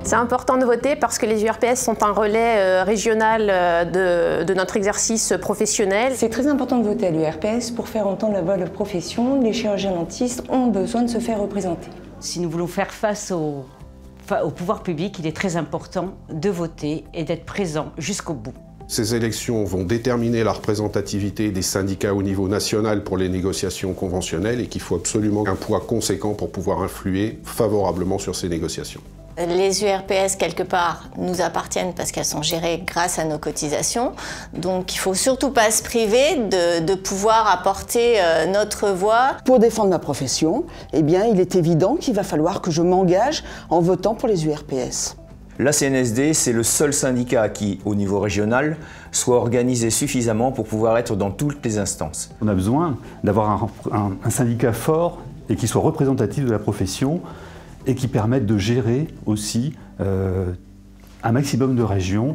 C'est important de voter parce que les URPS sont un relais régional de notre exercice professionnel. C'est très important de voter à l'URPS pour faire entendre la voix de la profession. Les chirurgiens-dentistes ont besoin de se faire représenter. Si nous voulons faire face au pouvoir public, il est très important de voter et d'être présent jusqu'au bout. Ces élections vont déterminer la représentativité des syndicats au niveau national pour les négociations conventionnelles et qu'il faut absolument un poids conséquent pour pouvoir influer favorablement sur ces négociations. Les URPS, quelque part, nous appartiennent parce qu'elles sont gérées grâce à nos cotisations. Donc il ne faut surtout pas se priver de pouvoir apporter notre voix. Pour défendre ma profession, eh bien, il est évident qu'il va falloir que je m'engage en votant pour les URPS. La CNSD, c'est le seul syndicat qui, au niveau régional, soit organisé suffisamment pour pouvoir être dans toutes les instances. On a besoin d'avoir un syndicat fort et qui soit représentatif de la profession et qui permette de gérer aussi un maximum de régions,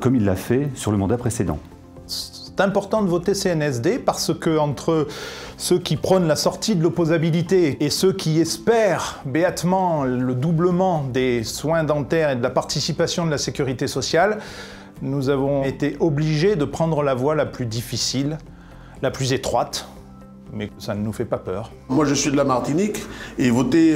comme il l'a fait sur le mandat précédent. C'est important de voter CNSD parce que entre ceux qui prônent la sortie de l'opposabilité et ceux qui espèrent béatement le doublement des soins dentaires et de la participation de la sécurité sociale, nous avons été obligés de prendre la voie la plus difficile, la plus étroite, mais ça ne nous fait pas peur. Moi je suis de la Martinique et voter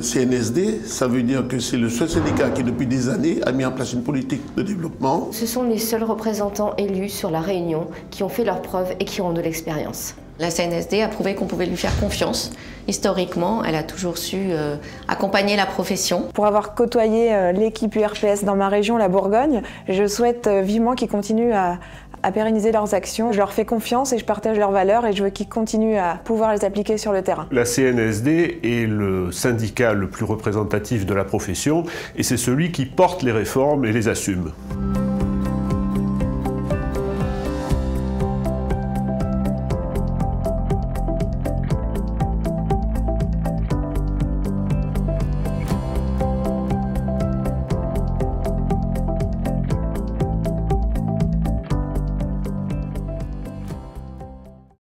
CNSD, ça veut dire que c'est le seul syndicat qui depuis des années a mis en place une politique de développement. Ce sont les seuls représentants élus sur la Réunion qui ont fait leurs preuves et qui ont de l'expérience. La CNSD a prouvé qu'on pouvait lui faire confiance. Historiquement, elle a toujours su accompagner la profession. Pour avoir côtoyé l'équipe URPS dans ma région, la Bourgogne, je souhaite vivement qu'ils continuent à pérenniser leurs actions. Je leur fais confiance et je partage leurs valeurs et je veux qu'ils continuent à pouvoir les appliquer sur le terrain. La CNSD est le syndicat le plus représentatif de la profession et c'est celui qui porte les réformes et les assume.